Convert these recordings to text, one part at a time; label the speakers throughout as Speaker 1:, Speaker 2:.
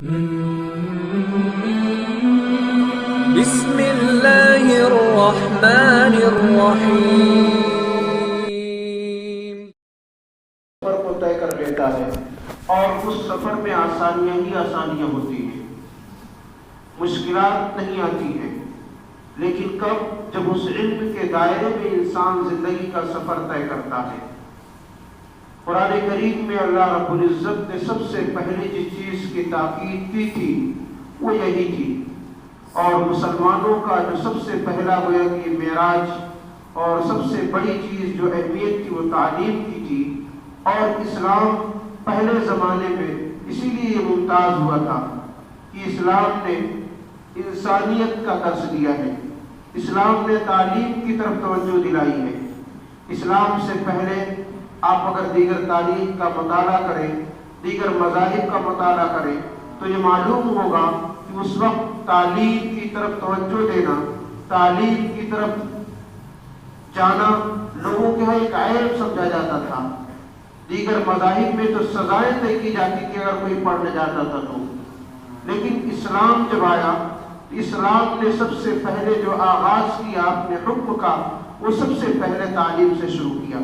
Speaker 1: بسم اللہ الرحمن الرحیم۔
Speaker 2: سفر کو طے کر لیتا ہے اور اس سفر میں آسانیاں ہی آسانیاں ہوتی ہیں، مشکلات نہیں آتی ہیں، لیکن کب؟ جب اس علم کے دائرے میں انسان زندگی کا سفر طے کرتا ہے۔ قرآن کریم میں اللہ رب العزت نے سب سے پہلے جس چیز کی تاکید کی تھی وہ یہی تھی، اور مسلمانوں کا جو سب سے پہلا گویا کہ معراج اور سب سے بڑی چیز جو اہمیت تھی وہ تعلیم کی تھی، اور اسلام پہلے زمانے میں اسی لیے ممتاز ہوا تھا کہ اسلام نے انسانیت کا درس دیا ہے، اسلام نے تعلیم کی طرف توجہ دلائی ہے۔ اسلام سے پہلے آپ اگر دیگر تاریخ کا مطالعہ کریں، دیگر مذاہب کا مطالعہ کریں تو یہ معلوم ہوگا کہ اس وقت تعلیم کی طرف توجہ دینا، تعلیم کی طرف جانا لوگوں کے ہاں ایک عیب سمجھا جاتا تھا۔ دیگر مذاہب میں تو سزائیں طے کی جاتی کہ اگر کوئی پڑھنے جاتا تھا تو، لیکن اسلام جب آیا، اسلام نے سب سے پہلے جو آغاز کیا اپنے حکم کا وہ سب سے پہلے تعلیم سے شروع کیا،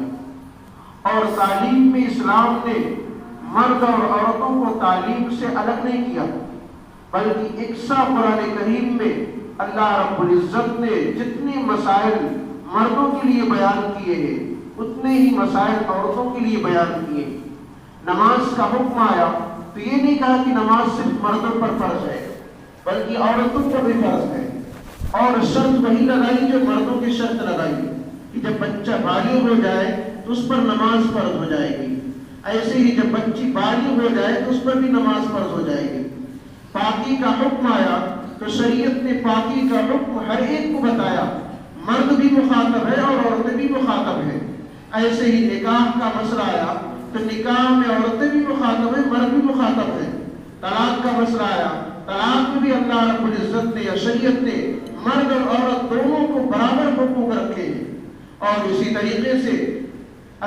Speaker 2: اور تعلیم میں اسلام نے مرد اور عورتوں کو تعلیم سے الگ نہیں کیا، بلکہ یکساں قرآن کریم میں اللہ رب العزت نے جتنے مسائل مردوں کے لیے بیان کیے ہیں اتنے ہی مسائل عورتوں کے لیے بیان کیے۔ نماز کا حکم آیا تو یہ نہیں کہا کہ نماز صرف مردوں پر فرض ہے بلکہ عورتوں پر بھی فرض ہے، اور شرط وہی لگائی جو مردوں کی شرط لگائی کہ جب بچہ بالغ ہو جائے تو اس پر نماز فرض ہو جائے گی، ایسے ہی جب بچی بالغ ہو جائے تو اس پر بھی نماز فرض ہو جائے گی۔ پاکی کا حکم آیا تو شریعت نے پاکی کا حکم ہر ایک کو بتایا، مرد بھی مخاطب ہے اور عورتیں بھی مخاطب ہیں۔ ایسے ہی نکاح کا مسئلہ آیا تو نکاح میں عورتیں بھی مخاطب ہیں، مرد بھی مخاطب ہیں۔ طلاق کا مسئلہ آیا، طلاق میں بھی اللہ رب العزت نے یا شریعت نے مرد اور عورت دونوں کو برابر حقوق رکھے ہیں، اور اسی طریقے سے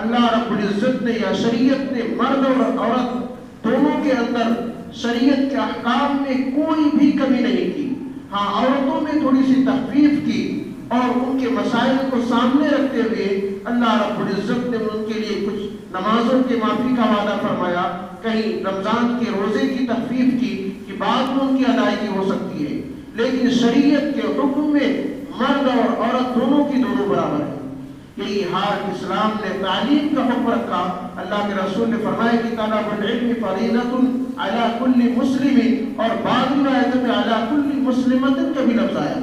Speaker 2: اللہ رب العزت نے یا شریعت نے مرد اور عورت دونوں کے اندر شریعت کے احکام میں کوئی بھی کمی نہیں کی۔ ہاں، عورتوں میں تھوڑی سی تخفیف کی اور ان کے مسائل کو سامنے رکھتے ہوئے اللہ رب العزت نے ان کے لیے کچھ نمازوں کے معافی کا وعدہ فرمایا، کہیں رمضان کے روزے کی تخفیف کی کہ بعد میں ان کی ادائیگی ہو سکتی ہے، لیکن شریعت کے حکم میں مرد اور عورت دونوں کی دونوں برابر ہیں۔ یہی حال اسلام نے تعلیم کا حکم رکھا۔ اللہ کے رسول نے فرمایا کہ طلب العلم فریضۃ علی کل مسلم، اور بعض روایتوں میں علی کل مسلمۃ کا بھی لفظ آیا،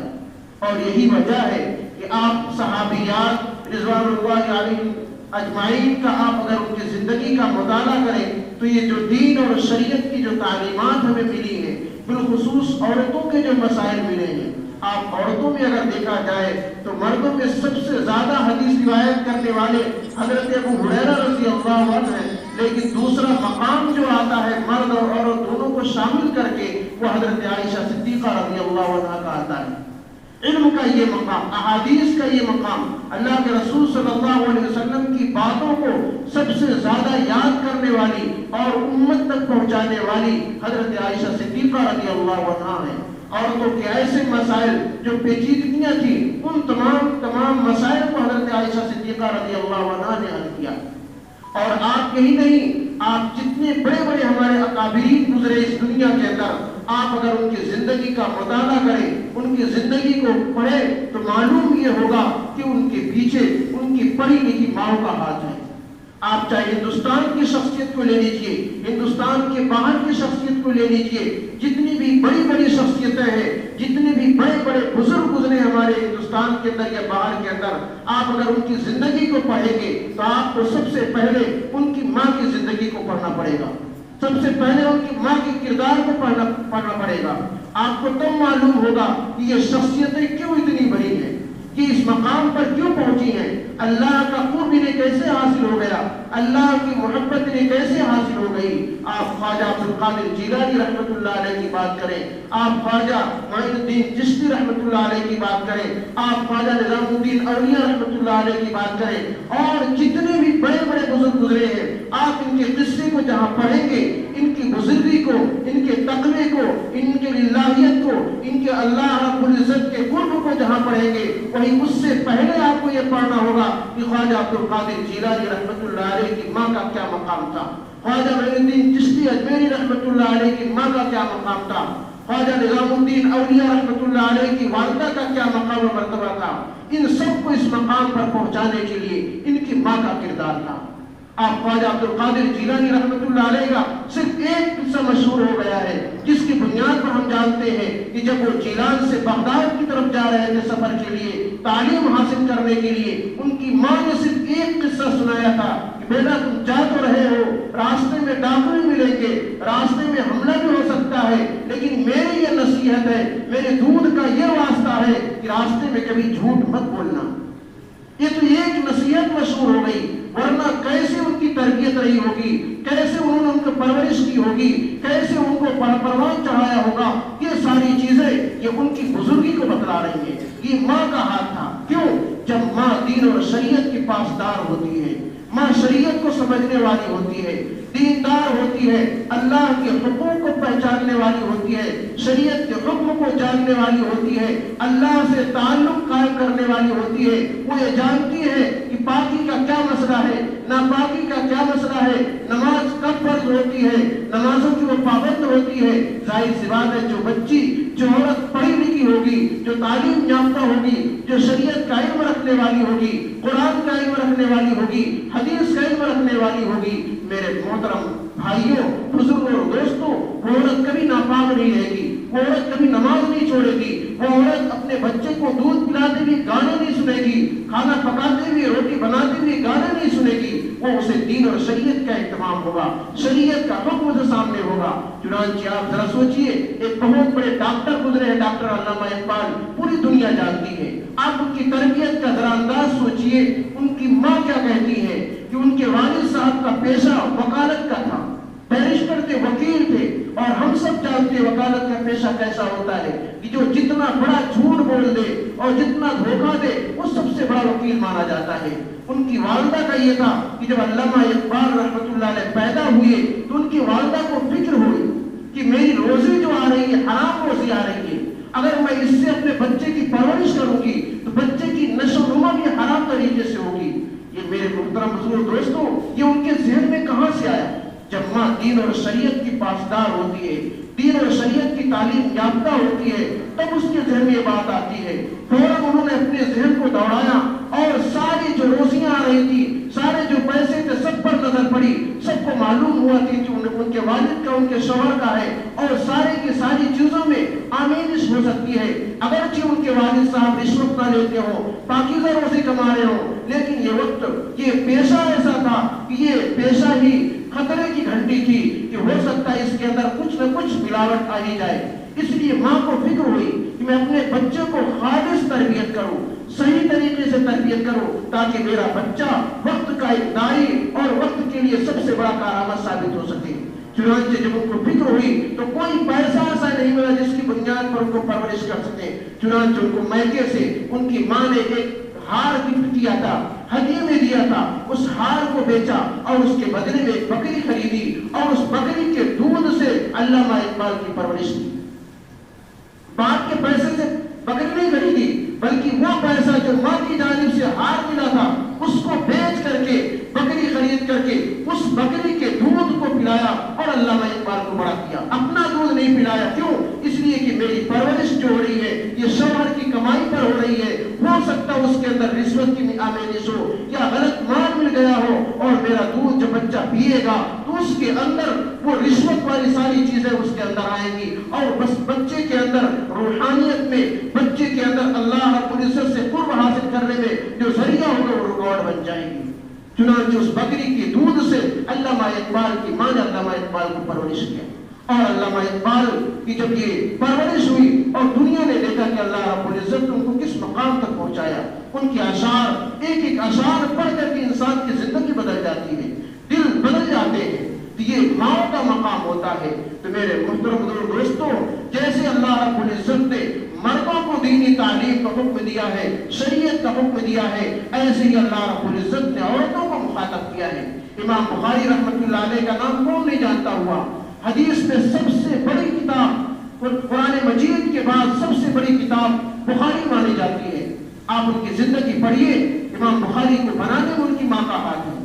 Speaker 2: اور یہی وجہ ہے کہ آپ صحابیات رضوان اللہ علیہم اجمعین کا آپ اگر ان کی زندگی کا مطالعہ کریں تو یہ جو دین اور شریعت کی جو تعلیمات ہمیں ملی ہیں، بالخصوص عورتوں کے جو مسائل ملے ہیں، آپ عورتوں میں اگر دیکھا جائے تو مردوں میں سب سے زیادہ حدیث روایت کرنے والے حضرت ابو ہریرہ رضی اللہ عنہ ہیں، لیکن دوسرا مقام جو آتا ہے مرد اور عورت دونوں کو شامل کر کے وہ حضرت عائشہ صدیقہ رضی اللہ عنہ کا آتا ہے۔ علم کا یہ مقام، احادیث کا یہ مقام، اللہ کے رسول صلی اللہ علیہ وسلم کی باتوں کو سب سے زیادہ یاد کرنے والی اور امت تک پہنچانے والی حضرت عائشہ صدیقہ رضی اللہ عنہ ہے۔ عورتوں کے ایسے مسائل جو پیچیدگیاں تھیں ان تمام مسائل کو حضرت عائشہ صدیقہ رضی اللہ عنہ نے حل کیا۔ اور آپ یہی نہیں، آپ جتنے بڑے بڑے ہمارے اکابرین گزرے اس دنیا کے اندر، آپ اگر ان کی زندگی کا مطالعہ کریں، ان کی زندگی کو پڑھیں تو معلوم یہ ہوگا کہ ان کے پیچھے ان کی پڑھی لکھی ماؤں کا ہاتھ ہے۔ آپ چاہے ہندوستان کی شخصیت کو لے لیجئے، ہندوستان کے باہر کی شخصیت کو لے لیجئے، جتنی بھی بڑی بڑی شخصیتیں ہیں، جتنے بھی بڑے بڑے بزرگ گزرے ہمارے ہندوستان کے اندر یا باہر کے اندر، آپ اگر ان کی زندگی کو پڑھیں گے تو آپ کو سب سے پہلے ان کی ماں کی زندگی کو پڑھنا پڑے گا، سب سے پہلے ان کی ماں کے کردار کو پڑھنا پڑے گا۔ آپ کو تب معلوم ہوگا کہ یہ شخصیتیں کیوں اتنی بڑی ہیں، کہ اس مقام پر کیوں پہنچی ہیں، اللہ کا قرب انہیں کیسے حاصل ہو گیا، اللہ کی محبت انہیں کیسے حاصل ہو گئی۔ آپ خواجہ عبد القادر جیلانی رحمۃ اللہ علیہ کی بات کریں، آپ خواجہ معین الدین چشتی رحمۃ اللہ علیہ کی بات کریں، آپ خواجہ نظام الدین اولیاء رحمۃ اللہ علیہ کی بات کریں، اور جتنے بھی بڑے بڑے بزرگ گزرے ہیں، آپ ان کے قصے کو جہاں پڑھیں گے، ان کی بزرگی کو، ان کے تقوی کو، ان کے للہیت کو، ان کے اللہ رب العزت کے قرب کو جہاں پڑھیں گے وہیں اس سے پہلے آپ کو یہ پڑھنا ہوگا کہ خواجہ عبد القادر جیلانی رحمۃ اللہ علیہ کی ماں کا کیا مقام تھا، خواجہ معین الدین چشتی اجمیری رحمۃ اللہ علیہ کی ماں کا کیا مقام تھا، خواجہ نظام الدین اولیاء رحمۃ اللہ علیہ کی والدہ کا کیا مقام و مرتبہ تھا۔ ان سب کو اس مقام پر پہنچانے کے لیے ان کی ماں کا کردار تھا۔ آپ خواجہ عبد القادر جیلانی رحمۃ اللہ علیہ کا صرف ایک قصہ مشہور ہو گیا ہے جس کی بنیاد پر ہم جانتے ہیں کہ جب وہ جیلان سے بغداد کی طرف جا رہے تھے سفر کے لیے، تعلیم حاصل کرنے کے لیے، ان کی ماں نے صرف ایک قصہ سنایا تھا کہ بیٹا تم جا تو رہے ہو، راستے میں ڈاکو بھی ملیں گے، راستے میں حملہ بھی ہو سکتا ہے، لیکن میری یہ نصیحت ہے، میرے دودھ کا یہ واسطہ ہے کہ راستے میں کبھی جھوٹ مت بولنا۔ یہ تو ایک نصیحت مشہور ہو گئی، ورنہ کیسے ان کی تربیت رہی ہوگی، کیسے انہوں نے ان کو پرورش کی ہوگی، کیسے ان کو پروان چڑھایا ہوگا، یہ ساری چیزیں یہ ان کی بزرگی کو بتلا رہی ہیں۔ یہ ماں کا ہاتھ تھا۔ کیوں؟ جب ماں دین اور شریعت کی پاسدار ہوتی ہے، ماں شریعت کو سمجھنے والی ہوتی ہے، دیندار ہوتی ہے، اللہ کے حقوق کو پہچاننے والی ہوتی ہے، شریعت کے حکم کو جاننے والی ہوتی ہے، اللہ سے تعلق قائم کرنے والی ہوتی ہے، وہ یہ جانتی ہے کہ پاکی کا کیا مسئلہ ہے، ناپاکی کا کیا مسئلہ ہے، نماز کب فرض ہوتی ہے، نمازوں کی وہ پابند ہوتی ہے۔ ظاہر سی بات ہے جو بچی، جو عورت پڑھی لکھی ہوگی، جو تعلیم یافتہ ہوگی، جو شریعت کا علم رکھنے والی ہوگی، قرآن کا علم رکھنے والی ہوگی، حدیث کا علم رکھنے والی ہوگی، میرے محترم بھائیوں، بزرگوں اور دوستوں، وہ عورت کبھی ناپاک نہیں رہے گی، وہ عورت کبھی نماز نہیں چھوڑے گی، وہ عورت اپنے بچے کو دودھ پلاتے ہوئے گانے نہیں سنے گی، کھانا پکاتے ہوئے، روٹی بناتے ہوئے گانے نہیں سنے گی، وہ اسے دین اور شریعت کا اہتمام ہوگا، شریعت کا حکم اسے سامنے ہوگا۔ چنانچہ آپ ذرا سوچئے، ایک بہت بڑے ڈاکٹر گزرے ہیں، ڈاکٹر علامہ اقبال، پوری دنیا جانتی ہے، آپ ان کی تربیت کا ذرا انداز سوچئے، ان کی ماں کیا کہتی ہے کہ ان کے والد صاحب کا پیشہ وکالت کا تھا، بیرسٹر تھے، وکیل تھے، اور ہم سب جانتے ہیں وکالت کا پیشہ کیسا ہوتا ہے کہ جو جتنا بڑا جھوٹ بول دے اور جتنا دھوکہ دے وہ سب سے بڑا وکیل مانا جاتا ہے۔ ان کی والدہ کا یہ تھا کہ جب علامہ اقبال رحمۃ اللہ علیہ پیدا ہوئے تو ان کی والدہ کو فکر ہوئی کہ میری روزی جو آ رہی ہے حرام روزی آ رہی ہے، اگر میں اس سے اپنے بچے کی پرورش کروں گی تو بچے کی نشو و نما بھی حرام طریقے سے ہوگی۔ یہ میرے محترم بزرگ دوستوں، یہ ان کے ذہن میں کہاں سے آیا؟ جب ماں دین اور شریعت کی پاسدار ہوتی ہے، دین اور شریعت کی تعلیم یافتہ ہوتی ہے، تب اس کے ذہن میں یہ بات آتی ہے۔ فوراً انہوں نے اپنے ذہن کو دوڑایا اور ساری جو روزیاں آ رہی تھی، سارے جو پیسے تھے، سب پر نظر پڑی، سب کو معلوم ہوا تھی کہ ان کے والد کا، ان کے شوہر کا ہے، اور سارے کی ساری چیزوں میں آمیزش ہو سکتی ہے۔ اگرچہ ان کے والد صاحب رشوت نہ لیتے ہوں، پاکیزہ روزی کما رہے ہوں، لیکن یہ وقت، یہ پیشہ ایسا تھا کہ یہ پیشہ ہی خطرے کی گھنٹی تھی کہ ہو سکتا ہے اس کے اندر کچھ نہ کچھ ملاوٹ آ ہی جائے۔ اس لیے ماں کو فکر ہوئی کہ میں اپنے بچے کو خالص تربیت کروں، صحیح طریقے سے تربیت کروں، تاکہ میرا بچہ وقت کا ایک دائی اور وقت کے لیے سب سے بڑا کارآمد ثابت ہو سکے۔ چنانچہ جب ان کو فکر ہوئی تو کوئی پیسہ ایسا نہیں ملا جس کی بنیاد پر ان کو پرورش کر سکے۔ چنانچہ ان کو میکے سے ان کی ماں نے ایک ہار گفٹ کیا تھا، ہدیے میں دیا تھا، اس ہار کو بیچا اور اس کے بدلے میں ایک بکری خریدی اور اس بکری کے دودھ سے علامہ اقبال کی پرورش کی۔ باپ کے پیسے سے بکری نہیں خریدی، بلکہ وہ پیسہ جو ماں کی جانب سے ہار ملا تھا اس کو بیچ کر کے، بکری خرید کر کے اس بکری کے دودھ کو پلایا اور علامہ اقبال کو بڑا کیا۔ اپنا دودھ نہیں پلایا، کیوں؟ اس لیے کہ میری پرورش جو ہو رہی ہے یہ شوہر کی کمائی پر ہو رہی ہے، ہو سکتا ہے اس کے اندر رشوت کی آمیزش ہو یا غلط مال مل گیا ہو، اور میرا دودھ جب بچہ پیے گا تو اس کے اندر وہ رشوت والی ساری چیزیں اس کے اندر آئیں گی، اور بس بچے کے اندر روحانیت میں، بچے کے اندر اللہ رب العزت سے قرب حاصل کرنے میں جو ذریعہ ہوگا وہ رکاوٹ بن جائے گی۔ چنانچہ اس بکری کے دودھ سے علامہ اقبال کی ماں نے علامہ اقبال کو پرورش کیا، اور علامہ اقبال کی جب یہ پرورش ہوئی اور دنیا نے دیکھا کہ اللہ رب العزت نے ان کو کس مقام تک پہنچایا، ان کے اشعار، ایک ایک اشعار پڑھ کر کے انسان کی زندگی بدل جاتی ہے، دل بدل جاتے ہیں، تو یہ ماں کا مقام ہوتا ہے۔ تو میرے محترم بزرگ دوستوں، جیسے اللہ رب العزت نے مردوں کو دینی تعلیم کا حکم دیا ہے، شریعت کا حکم دیا ہے، ایسے ہی اللہ رب العزت نے عورتوں کو مخاطب کیا ہے۔ امام بخاری رحمۃ اللہ علیہ کا نام کون نہیں جانتا ہوا؟ حدیث میں سب سے بڑی کتاب قرآن مجید کے بعد سب سے بڑی کتاب بخاری مانی جاتی ہے۔ آپ ان کی زندگی پڑھیے، امام بخاری کو بنانے میں ان کی ماں کا ہاتھ ہے۔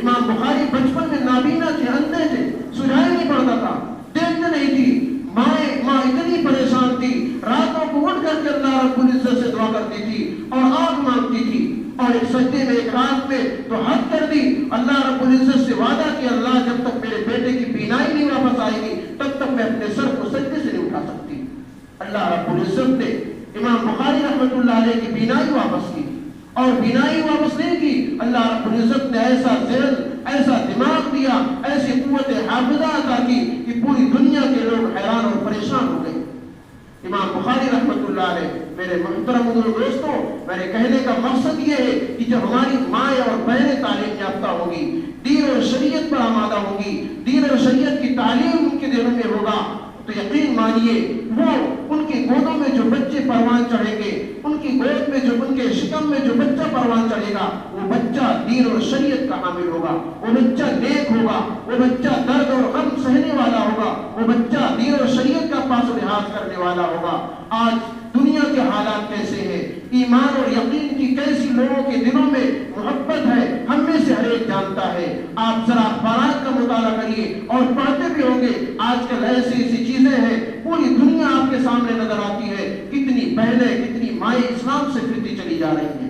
Speaker 2: امام بخاری بچپن میں نابینا تھے، اندھے تھے، سنائی نہیں پڑتا تھا، دیکھتے نہیں تھی۔ ماں اتنی پریشان تھی، راتوں کو اٹھ کر کے اللہ رب العزت سے دعا کرتی تھی اور آنکھ مانگتی تھی، اور ایک سجدے میں ایک رات میں تو حد کر دی، اللہ رب العزت سے وعدہ کیا، اللہ جب تک میرے بیٹے کی بینائی نہیں واپس آئے گی تب تک میں اپنے سر کو سجدے سے نہیں اٹھا سکتی۔ اللہ رب العزت نے امام بخاری رحمۃ اللہ علیہ کی بینائی واپس کی، اور بینائی واپس نہیں کی، اللہ رب العزت نے ایسا ذہن، ایسا دماغ دیا، ایسی قوت حافظہ عطا کی کہ پوری دنیا کے لوگ حیران اور پریشان ہو گئے۔ امام بخاری رحمۃ اللہ علیہ، میرے محترم دوستوں، میرے کہنے کا مقصد یہ ہے کہ جب ہماری مائیں اور بہنیں تعلیم یافتہ ہوگی، دین اور شریعت پر آمادہ ہوگی، دین اور شریعت کی تعلیم ان کے دلوں میں ہوگا، تو یقین مانیے وہ ان کی گودوں میں جو بچے پروان چڑھیں گے، ان کی گود میں جو، ان کے شکم میں جو بچہ پروان چڑھے گا، وہ بچہ دین اور شریعت کا حامل ہوگا، وہ بچہ نیک ہوگا، وہ بچہ درد اور غم سہنے والا ہوگا، وہ بچہ دین اور شریعت کا پاس و لحاظ کرنے والا ہوگا۔ آج دنیا کے حالات کیسے ہیں، ایمان اور یقین کی کیسی لوگوں کے دلوں میں محبت ہے، ہم میں سے ہر ایک جانتا ہے۔ آپ ذرا اخبارات کا مطالعہ کریے اور پڑھتے بھی ہوں گے، آج کل ایسی ایسی چیزیں ہیں، پوری دنیا آپ کے سامنے نظر آتی ہے، کتنی بہنیں، کتنی مائیں اسلام سے پھرتی چلی جا رہی ہیں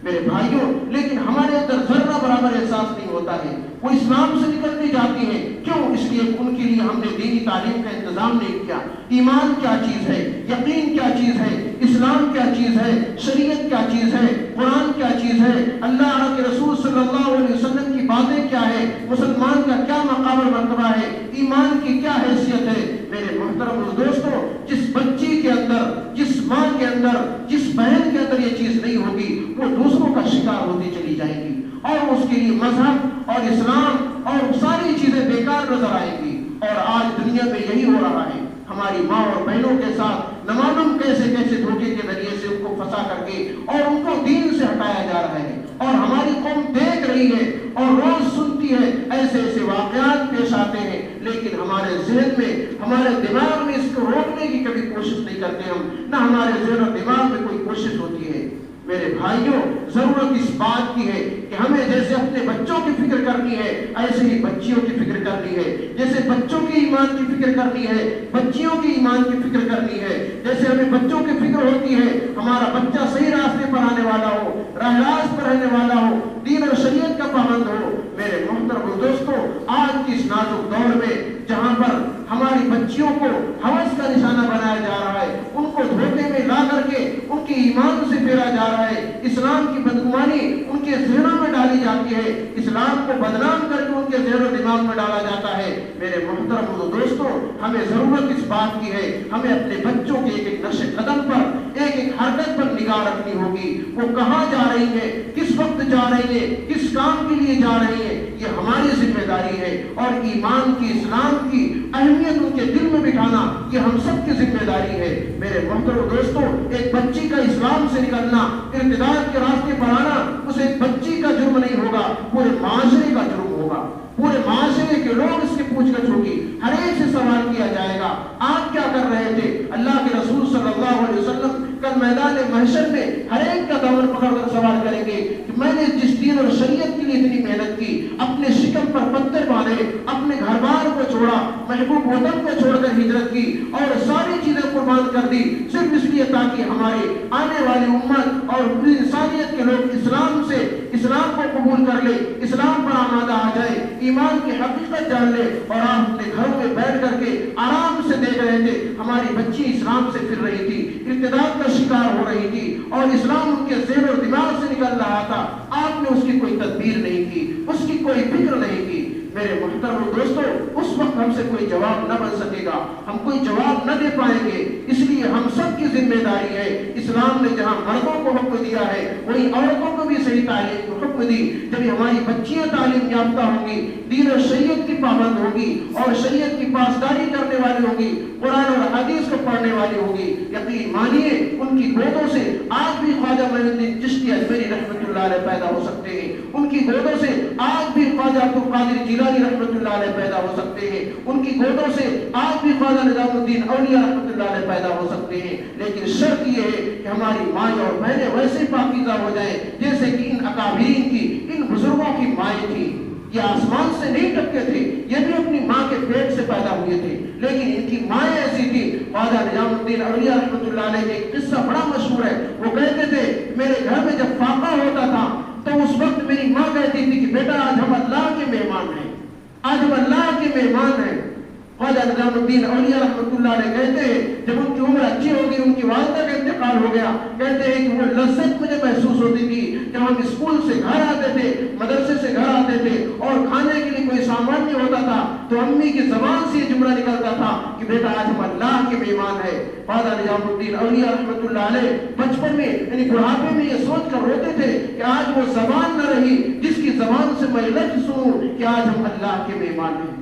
Speaker 2: میرے بھائیوں، لیکن ہمارے اندر ذرہ برابر احساس نہیں ہوتا ہے، وہ اسلام سے نکلتی جاتی ہیں۔ کیوں؟ اس لیے ان کے لیے ہم نے دینی تعلیم کا انتظام نہیں کیا۔ ایمان کیا چیز ہے، یقین کیا چیز ہے، اسلام کیا چیز ہے، شریعت کیا چیز ہے، قرآن کیا چیز ہے، اللہ کے رسول صلی اللہ علیہ وسلم کی باتیں کیا ہے، مسلمان کا کیا مقام اور مرتبہ ہے، ایمان کی کیا حیثیت ہے۔ میرے محترم دوستوں، جس بچی کے اندر، جس ماں کے اندر، جس بہن کے اندر یہ چیز نہیں ہوگی، وہ دوسروں کا شکار ہوتی چلی جائے گی، اور اس کے لیے مذہب اور اسلام اور ساری چیزیں بیکار نظر آئیں گی۔ اور آج دنیا میں یہی ہو رہا ہے، ہماری ماں اور بہنوں کے ساتھ نمانم کیسے کیسے دھوکے کے ذریعے سے ان کو پھنسا کر کے اور ان کو دین سے ہٹایا جا رہا ہے، اور ہماری قوم دیکھ رہی ہے اور روز سنتی ہے، ایسے ایسے واقعات پیش آتے ہیں، لیکن ہمارے ذہن میں، ہمارے دماغ میں اس کو روکنے کی کبھی کوشش نہیں کرتے ہم، نہ ہمارے ذہن اور دماغ میں کوئی کوشش ہوتی ہے۔ میرے بھائیوں، ضرورت اس بات کی ہے کہ ہمیں جیسے اپنے بچوں کی فکر کرنی ہے، ایسے ہی بچیوں کی فکر کرنی ہے، جیسے بچوں کی ایمان کی فکر کرنی ہے، بچیوں کی ایمان کی فکر کرنی ہے، جیسے ہمیں بچوں کی فکر ہوتی ہے ہمارا بچہ صحیح راستے پر آنے والا ہو، راہ راست پر رہنے والا ہو، دین اور شریعت کا پابند ہو۔ میرے محترم دوستوں، آج کی اس نازک دور میں جہاں پر ہماری بچیوں کو ہوس کا نشانہ بنایا جا رہا ہے، ان کو دھوکے میں لا کر کے ان کے ایمان سے پھیرا جا رہا ہے، اسلام کی بدگمانی ان کے ذہنوں میں ڈالی جاتی ہے، اسلام کو بدنام کر کے ان کے ذہن و دماغ میں ڈالا جاتا ہے۔ میرے محترم دوستوں، ہمیں ضرورت اس بات کی ہے، ہمیں اپنے بچوں کے ایک ایک نقش قدم پر، ایک ایک حرکت پر نگاہ رکھنی ہوگی، وہ کہاں جا رہی ہے، کس وقت جا رہی ہے، کس کام کے لیے جا رہی ہے، یہ ہماری ذمہ داری ہے، اور ایمان کی، اسلام کی اہمیت ان کے دل میں بٹھانا یہ ہم سب کی ذمہ داری ہے۔ میرے محترم دوستوں، ایک بچی کا اسلام سے نکلنا، ارتداد کے راستے پر آنا، اس ایک بچی کا جرم نہیں ہوگا، پورے معاشرے کا جرم ہوگا، پورے معاشرے کے لوگ اس کی پوچھ گچھ ہوگی، ہر ایک سے سوال کیا جائے گا، آپ کیا کر رہے تھے؟ اللہ کے رسول صلی اللہ علیہ وسلم کل میدان محشر میں ہر ایک کا دامن پکڑ کر سوال کریں گے کہ میں نے جس دین اور شریعت کے لیے اتنی محنت کی، اپنے شکم پر پتھر باندھے، اپنے گھر بار کو چھوڑا، محبوب وطن کو چھوڑ کر ہجرت کی اور ساری چیزیں قربان کر دی، صرف اس لیے تاکہ ہمارے آنے والی امت اور پوری انسانیت کے لوگ اسلام کو قبول کر لے، اسلام پر آمادہ آ جائے، ایمان کی حقیقت جان لے، اور آپ اپنے گھروں میں بیٹھ کر کے آرام سے دیکھ رہے تھے ہماری بچی اسلام سے پھر رہی تھی، ارتداد کا شکار ہو رہی تھی، اور اسلام ان کے ذہن اور دماغ سے نکل رہا تھا، آپ نے اس کی کوئی تدبیر نہیں کی، اس کی کوئی فکر نہیں کی۔ میرے محترم دوستوں، اس وقت ہم سے کوئی جواب نہ بن سکے گا، ہم کوئی جواب نہ دے پائیں گے، اس لیے ہم سب کی ذمہ داری ہے، اسلام نے جہاں مردوں کو حکم دیا ہے وہیں عورتوں کو بھی صحیح تعلیم کو حکم دی۔ جب ہماری بچیاں تعلیم یافتہ ہوں گی، دین اور شریعت کی پابند ہوگی اور شریعت کی پاسداری کرنے والی ہوگی، قرآن اور احادیث کو پڑھنے والی ہوگی، یقین مانیے ان کی گودوں سے آج بھی خواجہ معین الدین چشتی اجمیری رحمۃ اللہ علیہ پیدا ہو سکتے ہیں، ان کی گودوں سے آج بھی خواجہ عبد القادر جیلانی رحمۃ اللہ علیہ پیدا ہو سکتے ہیں، ان کی گودوں سے آج بھی خواجہ نظام الدین اولیاء رحمۃ اللہ علیہ پیدا ہو سکتے ہیں، لیکن شرط یہ ہے کہ ہماری مائیں اور بہنیں ویسے پاکیزہ ہو جائیں جیسے کہ ان اکابرین کی، ان بزرگوں کی مائیں تھیں۔ یہ آسمان سے نہیں ٹپکے تھے، یہ بھی اپنی ماں کے پیٹ سے پیدا ہوئے تھے، لیکن ان کی مائیں ایسی تھی۔ خواجہ نظام الدین اولیاء رحمۃ اللہ علیہ کا ایک قصہ بڑا مشہور ہے، وہ کہتے تھے میرے گھر میں جب فاقہ ہوتا تھا تو اس وقت میری ماں کہتی تھی کہ بیٹا آج ہم اللہ کے مہمان ہیں، آج ہم اللہ کے مہمان ہیں۔ خواجہ نظام الدین اولیاء رحمۃ اللہ علیہ کہتے ہیں جب ان کی عمر اچھی ہوگی، ان کی والدہ کا انتقال ہو گیا، کہتے ہیں کہ وہ لذت مجھے محسوس ہوتی تھی جب ہم اسکول سے گھر آتے تھے، مدرسے سے گھر آتے تھے اور کھانے کے لیے کوئی سامان نہیں ہوتا تھا تو امی کی زبان سے یہ جملہ نکلتا تھا کہ بیٹا آج ہم اللہ کے مہمان ہیں۔ خواجہ نظام الدین اولیاء رحمۃ اللہ علیہ بچپن میں یعنی بڑھاپے میں یہ سوچ کر روتے تھے کہ آج وہ زبان نہ رہی جس کی زبان سے میں لفظ سنوں کہ آج ہم اللہ کے مہمان ہیں۔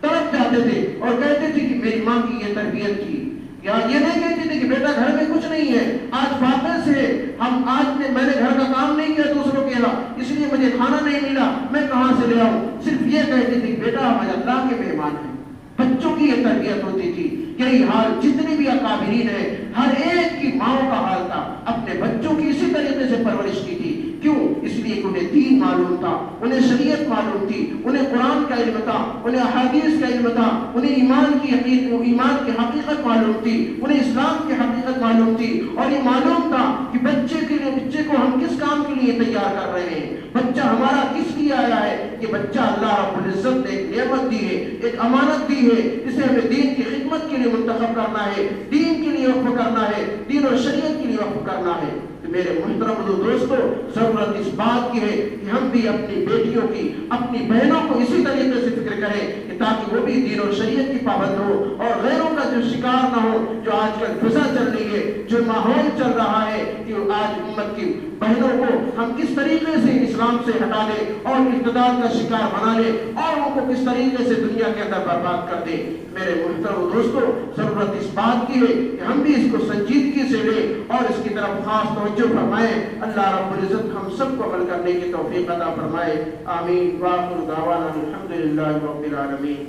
Speaker 2: تڑپ جاتے تھے اور کہتے تھے کہ میری ماں کی یہ تربیت تھی، یا یہ نہیں کہتے تھے کہ بیٹا گھر میں کچھ نہیں ہے، آج فاقے سے ہم میں نے گھر کا کام نہیں کیا دوسروں کے یہاں اس لیے مجھے کھانا نہیں ملا، میں کہاں سے لے آؤں، صرف یہ کہتے تھے کہ بیٹا ہم اللہ کے مہمان ہیں۔ بچوں کی یہ تربیت ہوتی تھی۔ یہی حال جتنے بھی اکابرین ہیں ہر ایک کی ماؤں کا حال تھا، اپنے بچوں کی اسی طریقے سے پرورش کی تھی۔ کیوں؟ اس لیے کہ انہیں دین معلوم تھا، انہیں شریعت معلوم تھی، انہیں قرآن کا علم تھا، انہیں احادیث کا علم تھا، انہیں ایمان کی حقیقت معلوم تھی، انہیں اسلام کی حقیقت معلوم تھی، اور یہ معلوم تھا کہ بچے کو ہم کس کام کے لیے تیار کر رہے ہیں، بچہ ہمارا کس لیے آیا ہے۔ یہ بچہ اللہ رب العزت نے ایک نعمت دی ہے، ایک امانت دی ہے، اسے ہمیں دین کی خدمت کے لیے منتخب کرنا ہے، دین کے لیے وقف کرنا ہے، دین اور شریعت کے لیے وقف کرنا ہے۔ میرے محترم دوستو، ضرورت اس بات کی ہے کہ ہم بھی اپنی بیٹیوں کی، اپنی بہنوں کو اسی طریقے سے فکر کریں کہ تاکہ وہ بھی دین اور شریعت کی پابند ہو اور غیروں کا جو شکار نہ ہو۔ جو آج کل فضا چل رہی ہے، جو ماحول چل رہا ہے کہ آج امت کی بہنوں کو ہم کس طریقے سے اسلام سے ہٹا دیں اور ارتداد کا شکار بنا لیں اور ان کو کس طریقے سے دنیا کے اندر برباد کر دیں۔ میرے محترم دوستو، ضرورت اس بات کی ہے کہ ہم بھی اس کو سنجیدگی سے لیں اور اس کی طرف خاص توجہ فرمائیں۔ اللہ رب العزت ہم سب کو عمل کرنے کی توفیق عطا فرمائے۔ آمین۔ وآخر دعوانا الحمدللہ رب العالمین۔